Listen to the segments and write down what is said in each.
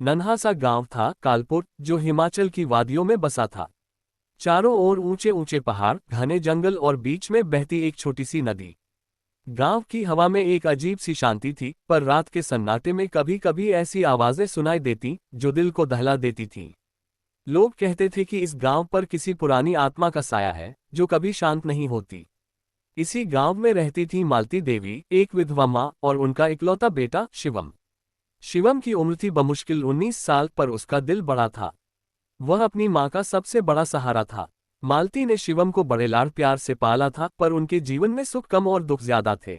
नन्हा सा गांव था कालपुर, जो हिमाचल की वादियों में बसा था। चारों ओर ऊंचे ऊंचे पहाड़, घने जंगल और बीच में बहती एक छोटी सी नदी। गांव की हवा में एक अजीब सी शांति थी, पर रात के सन्नाटे में कभी कभी ऐसी आवाजें सुनाई देती जो दिल को दहला देती थीं। लोग कहते थे कि इस गांव पर किसी पुरानी आत्मा का साया है जो कभी शांत नहीं होती। इसी गांव में रहती थी मालती देवी, एक विधवा माँ, और उनका इकलौता बेटा शिवम। शिवम की उम्र थी बमुश्किल 19 साल, पर उसका दिल बड़ा था। वह अपनी माँ का सबसे बड़ा सहारा था। मालती ने शिवम को बड़े लाड़ प्यार से पाला था, पर उनके जीवन में सुख कम और दुख ज्यादा थे।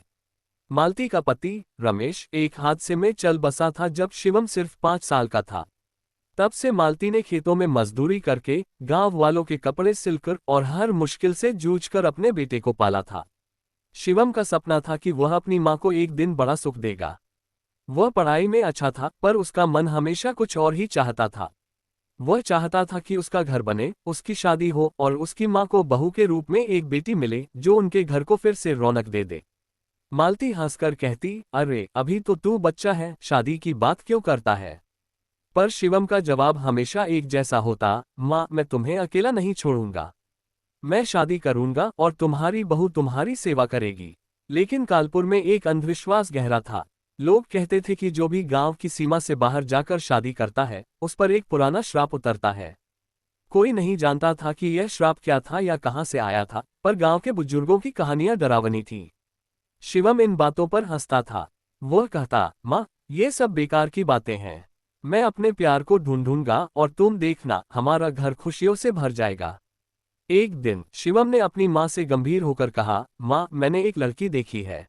मालती का पति रमेश एक हादसे में चल बसा था जब शिवम सिर्फ 5 साल का था। तब से मालती ने खेतों में मजदूरी करके, गांव वालों के कपड़े सिलकर और हर मुश्किल से जूझकर अपने बेटे को पाला था। शिवम का सपना था कि वह अपनी माँ को एक दिन बड़ा सुख देगा। वह पढ़ाई में अच्छा था, पर उसका मन हमेशा कुछ और ही चाहता था। वह चाहता था कि उसका घर बने, उसकी शादी हो और उसकी माँ को बहू के रूप में एक बेटी मिले जो उनके घर को फिर से रौनक दे दे। मालती हंसकर कहती, अरे अभी तो तू बच्चा है, शादी की बात क्यों करता है। पर शिवम का जवाब हमेशा एक जैसा होता, माँ मैं तुम्हें अकेला नहीं छोड़ूंगा। मैं शादी करूंगा और तुम्हारी बहू तुम्हारी सेवा करेगी। लेकिन कानपुर में एक अंधविश्वास गहरा था। लोग कहते थे कि जो भी गांव की सीमा से बाहर जाकर शादी करता है, उस पर एक पुराना श्राप उतरता है। कोई नहीं जानता था कि यह श्राप क्या था या कहां से आया था, पर गांव के बुजुर्गों की कहानियां डरावनी थीं। शिवम इन बातों पर हंसता था। वह कहता, माँ ये सब बेकार की बातें हैं। मैं अपने प्यार को ढूंढूंगा और तुम देखना, हमारा घर खुशियों से भर जाएगा। एक दिन शिवम ने अपनी माँ से गंभीर होकर कहा, माँ मैंने एक लड़की देखी है।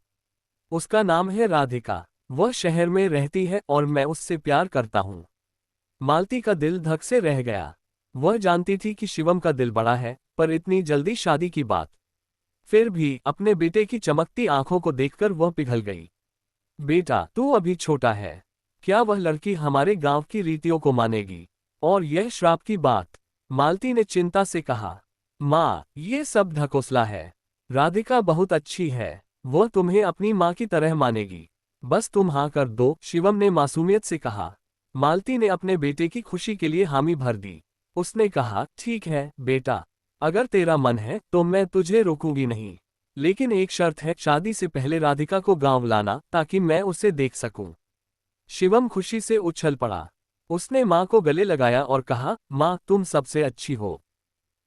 उसका नाम है राधिका। वह शहर में रहती है और मैं उससे प्यार करता हूँ। मालती का दिल धक से रह गया। वह जानती थी कि शिवम का दिल बड़ा है, पर इतनी जल्दी शादी की बात। फिर भी अपने बेटे की चमकती आंखों को देखकर वह पिघल गई। बेटा तू अभी छोटा है, क्या वह लड़की हमारे गांव की रीतियों को मानेगी। और यह श्राप की बात। मालती ने चिंता से कहा, माँ ये सब ढकोसला है। राधिका बहुत अच्छी है, वह तुम्हें अपनी माँ की तरह मानेगी। बस तुम हाँ कर दो, शिवम ने मासूमियत से कहा। मालती ने अपने बेटे की खुशी के लिए हामी भर दी। उसने कहा, ठीक है बेटा, अगर तेरा मन है तो मैं तुझे रोकूंगी नहीं। लेकिन एक शर्त है, शादी से पहले राधिका को गांव लाना ताकि मैं उसे देख सकूं। शिवम खुशी से उछल पड़ा। उसने माँ को गले लगाया और कहा, माँ तुम सबसे अच्छी हो,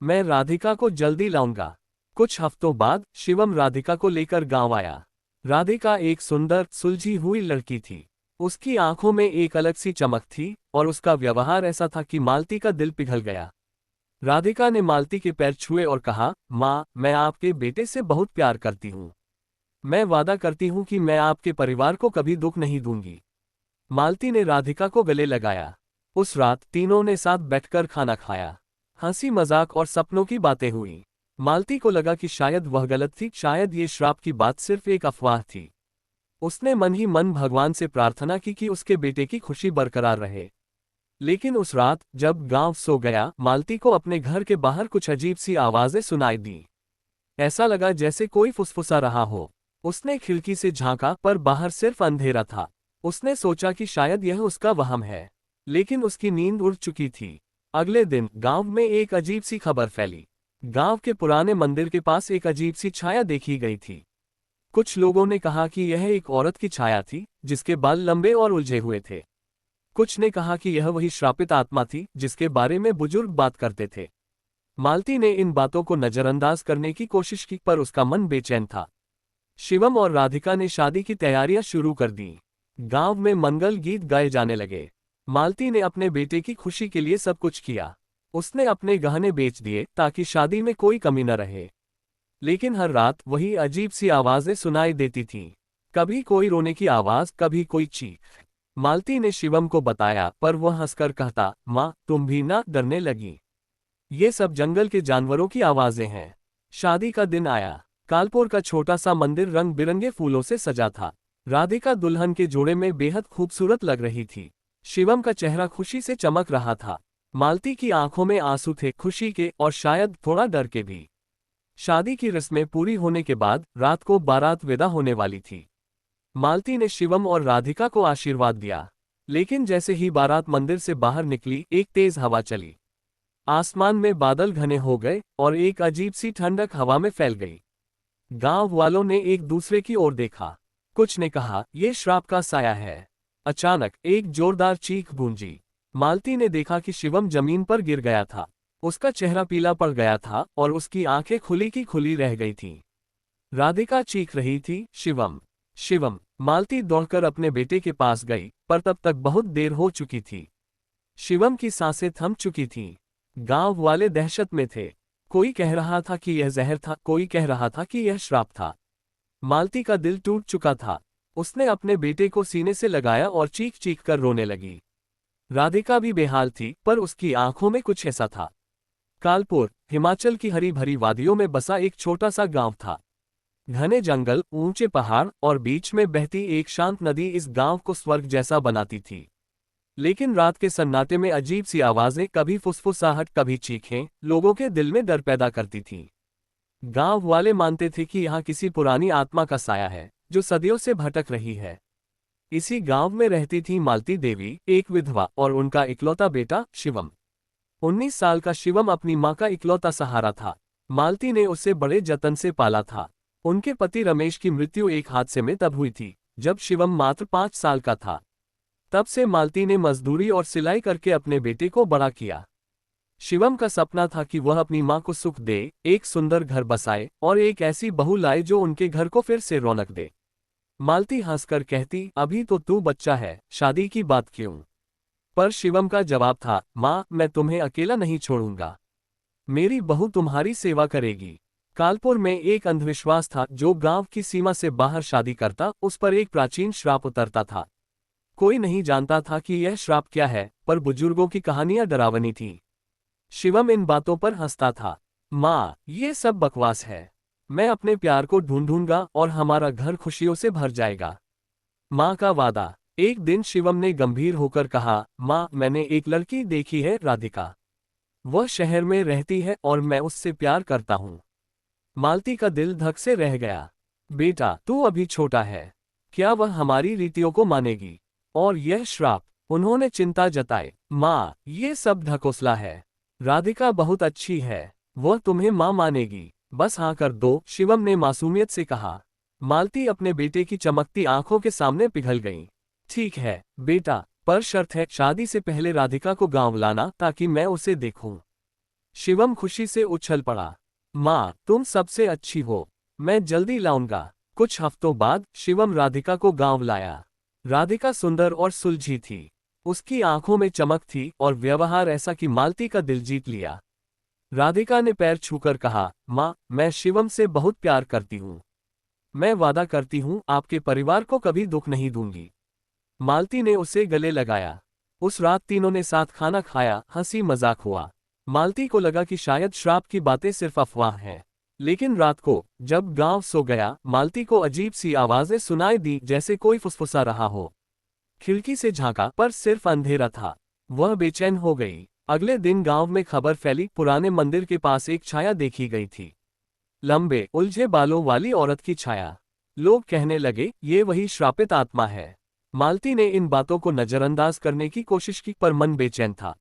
मैं राधिका को जल्दी लाऊंगा। कुछ हफ्तों बाद शिवम राधिका को लेकर गांव आया। राधिका एक सुंदर सुलझी हुई लड़की थी। उसकी आंखों में एक अलग सी चमक थी और उसका व्यवहार ऐसा था कि मालती का दिल पिघल गया। राधिका ने मालती के पैर छुए और कहा, माँ मैं आपके बेटे से बहुत प्यार करती हूँ। मैं वादा करती हूँ कि मैं आपके परिवार को कभी दुख नहीं दूंगी। मालती ने राधिका को गले लगाया। उस रात तीनों ने साथ बैठकर खाना खाया। हंसी मजाक और सपनों की बातें हुई। मालती को लगा कि शायद वह गलत थी, शायद ये श्राप की बात सिर्फ एक अफवाह थी। उसने मन ही मन भगवान से प्रार्थना की कि उसके बेटे की खुशी बरकरार रहे। लेकिन उस रात जब गांव सो गया, मालती को अपने घर के बाहर कुछ अजीब सी आवाजें सुनाई दी। ऐसा लगा जैसे कोई फुसफुसा रहा हो। उसने खिड़की से झांका, पर बाहर सिर्फ अंधेरा था। उसने सोचा कि शायद यह उसका वहम है, लेकिन उसकी नींद उड़ चुकी थी। अगले दिन गांव में एक अजीब सी खबर फैली। गांव के पुराने मंदिर के पास एक अजीब सी छाया देखी गई थी। कुछ लोगों ने कहा कि यह एक औरत की छाया थी जिसके बाल लंबे और उलझे हुए थे। कुछ ने कहा कि यह वही श्रापित आत्मा थी जिसके बारे में बुजुर्ग बात करते थे। मालती ने इन बातों को नजरअंदाज करने की कोशिश की, पर उसका मन बेचैन था। शिवम और राधिका ने शादी की तैयारियां शुरू कर दी। गांव में मंगल गीत गाए जाने लगे। मालती ने अपने बेटे की खुशी के लिए सब कुछ किया। उसने अपने गहने बेच दिए ताकि शादी में कोई कमी न रहे। लेकिन हर रात वही अजीब सी आवाजें सुनाई देती थीं। कभी कोई रोने की आवाज, कभी कोई चीख। मालती ने शिवम को बताया, पर वह हंसकर कहता, माँ तुम भी ना डरने लगी, ये सब जंगल के जानवरों की आवाजें हैं। शादी का दिन आया। कालपुर का छोटा सा मंदिर रंग बिरंगे फूलों से सजा था। राधिका दुल्हन के जोड़े में बेहद खूबसूरत लग रही थी। शिवम का चेहरा खुशी से चमक रहा था। मालती की आंखों में आंसू थे, खुशी के और शायद थोड़ा डर के भी। शादी की रस्में पूरी होने के बाद रात को बारात विदा होने वाली थी। मालती ने शिवम और राधिका को आशीर्वाद दिया। लेकिन जैसे ही बारात मंदिर से बाहर निकली, एक तेज हवा चली। आसमान में बादल घने हो गए और एक अजीब सी ठंडक हवा में फैल गई। गांव वालों ने एक दूसरे की ओर देखा। कुछ ने कहा, यह श्राप का साया है। अचानक एक जोरदार चीख गूंजी। मालती ने देखा कि शिवम जमीन पर गिर गया था। उसका चेहरा पीला पड़ गया था और उसकी आंखें खुली की खुली रह गई थीं। राधिका चीख रही थी, शिवम, शिवम। मालती दौड़कर अपने बेटे के पास गई, पर तब तक बहुत देर हो चुकी थी। शिवम की सांसें थम चुकी थीं। गांव वाले दहशत में थे। कोई कह रहा था कि यह जहर था, कोई कह रहा था कि यह श्राप था। मालती का दिल टूट चुका था। उसने अपने बेटे को सीने से लगाया और चीख चीख कर रोने लगी। राधिका भी बेहाल थी, पर उसकी आंखों में कुछ ऐसा था। कालपुर, हिमाचल की हरी भरी वादियों में बसा एक छोटा सा गांव था। घने जंगल, ऊंचे पहाड़ और बीच में बहती एक शांत नदी इस गांव को स्वर्ग जैसा बनाती थी। लेकिन रात के सन्नाटे में अजीब सी आवाजें, कभी फुसफुसाहट, कभी चीखें, लोगों के दिल में डर पैदा करती थीं। गांव वाले मानते थे कि यहाँ किसी पुरानी आत्मा का साया है, जो सदियों से भटक रही है। इसी गांव में रहती थी मालती देवी, एक विधवा, और उनका इकलौता बेटा शिवम। 19 साल का शिवम अपनी मां का इकलौता सहारा था। मालती ने उसे बड़े जतन से पाला था। उनके पति रमेश की मृत्यु एक हादसे में तब हुई थी, जब शिवम मात्र 5 साल का था। तब से मालती ने मजदूरी और सिलाई करके अपने बेटे को बड़ा किया। शिवम का सपना था कि वह अपनी मां को सुख दे, एक सुंदर घर बसाए और एक ऐसी बहू लाए जो उनके घर को फिर से रौनक दे। मालती हंसकर कहती, अभी तो तू बच्चा है, शादी की बात क्यों? पर शिवम का जवाब था, मां, मैं तुम्हें अकेला नहीं छोड़ूंगा। मेरी बहू तुम्हारी सेवा करेगी। कालपुर में एक अंधविश्वास था, जो गांव की सीमा से बाहर शादी करता, उस पर एक प्राचीन श्राप उतरता था। कोई नहीं जानता था कि यह श्राप क्या है, पर बुजुर्गों की कहानियां डरावनी थीं। शिवम इन बातों पर हंसता था। मां, ये सब बकवास है। मैं अपने प्यार को ढूंढूंगा और हमारा घर खुशियों से भर जाएगा। मां का वादा। एक दिन शिवम ने गंभीर होकर कहा, मां, मैंने एक लड़की देखी है, राधिका। वह शहर में रहती है और मैं उससे प्यार करता हूं। मालती का दिल धक से रह गया। बेटा, तू अभी छोटा है। क्या वह हमारी रीतियों को मानेगी? और यह श्राप? उन्होंने चिंता जताई। मां, ये सब ढकोसला है। राधिका बहुत अच्छी है। वह तुम्हें मां मानेगी। बस हाँ कर दो, शिवम ने मासूमियत से कहा। मालती अपने बेटे की चमकती आंखों के सामने पिघल गई। ठीक है बेटा, पर शर्त है, शादी से पहले राधिका को गांव लाना, ताकि मैं उसे देखूं। शिवम खुशी से उछल पड़ा। मां, तुम सबसे अच्छी हो। मैं जल्दी लाऊंगा। कुछ हफ्तों बाद शिवम राधिका को गांव लाया। राधिका सुंदर और सुलझी थी। उसकी आंखों में चमक थी और व्यवहार ऐसा कि मालती का दिल जीत लिया। राधिका ने पैर छूकर कहा, मां, मैं शिवम से बहुत प्यार करती हूँ। मैं वादा करती हूँ, आपके परिवार को कभी दुख नहीं दूंगी। मालती ने उसे गले लगाया। उस रात तीनों ने साथ खाना खाया, हंसी मजाक हुआ। मालती को लगा कि शायद श्राप की बातें सिर्फ अफवाह हैं। लेकिन रात को, जब गांव सो गया, मालती को अजीब सी आवाजें सुनाई दी, जैसे कोई फुसफुसा रहा हो। खिड़की से झांका, पर सिर्फ अंधेरा था। वह बेचैन हो गई। अगले दिन गांव में खबर फैली, पुराने मंदिर के पास एक छाया देखी गई थी। लंबे, उलझे बालों वाली औरत की छाया। लोग कहने लगे, ये वही श्रापित आत्मा है। मालती ने इन बातों को नजरअंदाज करने की कोशिश की, पर मन बेचैन था।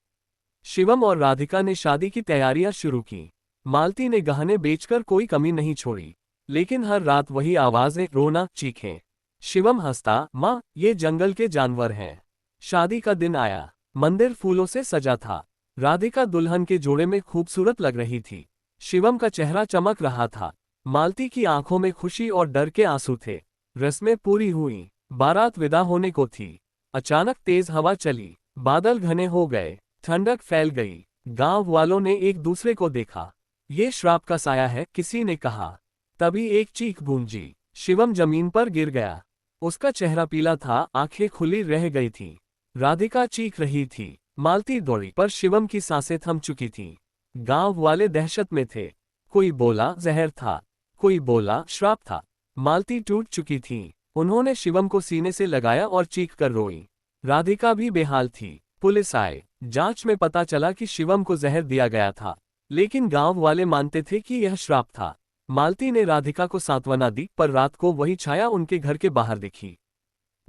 शिवम और राधिका ने शादी की तैयारियां शुरू की। मालती ने गहने बेचकर कोई कमी नहीं छोड़ी। लेकिन हर रात वही आवाजें, रोना, चीखें। शिवम हंसता, मां, ये जंगल के जानवर हैं। शादी का दिन आया। मंदिर फूलों से सजा था। राधिका दुल्हन के जोड़े में खूबसूरत लग रही थी। शिवम का चेहरा चमक रहा था। मालती की आंखों में खुशी और डर के आंसू थे। रस्में पूरी हुई। बारात विदा होने को थी। अचानक तेज हवा चली। बादल घने हो गए। ठंडक फैल गई। गांव वालों ने एक दूसरे को देखा। ये श्राप का साया है, किसी ने कहा। तभी एक चीख गूंजी। शिवम जमीन पर गिर गया। उसका चेहरा पीला था, आंखें खुली रह गई थीं। राधिका चीख रही थी। मालती दौड़ी, पर शिवम की सांसें थम चुकी थीं। गांव वाले दहशत में थे। कोई बोला जहर था, कोई बोला श्राप था। मालती टूट चुकी थी। उन्होंने शिवम को सीने से लगाया और चीख कर रोई। राधिका भी बेहाल थी। पुलिस आए। जांच में पता चला कि शिवम को जहर दिया गया था। लेकिन गांव वाले मानते थे कि यह श्राप था। मालती ने राधिका को सांत्वना दी, पर रात को वही छाया उनके घर के बाहर दिखी।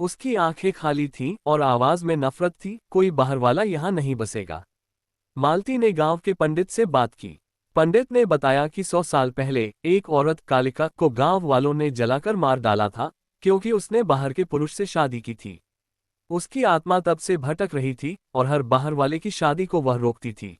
उसकी आंखें खाली थीं और आवाज में नफरत थी, कोई बाहर वाला यहाँ नहीं बसेगा। मालती ने गांव के पंडित से बात की। पंडित ने बताया कि 100 साल पहले एक औरत कालिका को गांव वालों ने जलाकर मार डाला था, क्योंकि उसने बाहर के पुरुष से शादी की थी। उसकी आत्मा तब से भटक रही थी और हर बाहर वाले की शादी को वह रोकती थी।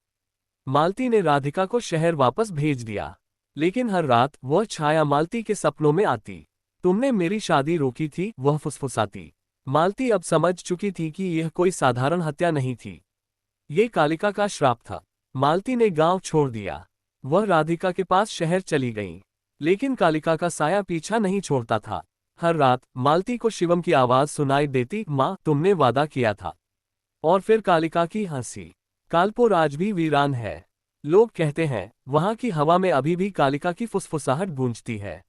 मालती ने राधिका को शहर वापस भेज दिया, लेकिन हर रात वह छाया मालती के सपनों में आती। तुमने मेरी शादी रोकी थी, वह फुसफुसाती। मालती अब समझ चुकी थी कि यह कोई साधारण हत्या नहीं थी, ये कालिका का श्राप था। मालती ने गांव छोड़ दिया। वह राधिका के पास शहर चली गई, लेकिन कालिका का साया पीछा नहीं छोड़ता था। हर रात मालती को शिवम की आवाज सुनाई देती, माँ तुमने वादा किया था। और फिर कालिका की हंसी। कालपुर आज भी वीरान है। लोग कहते हैं वहां की हवा में अभी भी कालिका की फुसफुसाहट गूंजती है।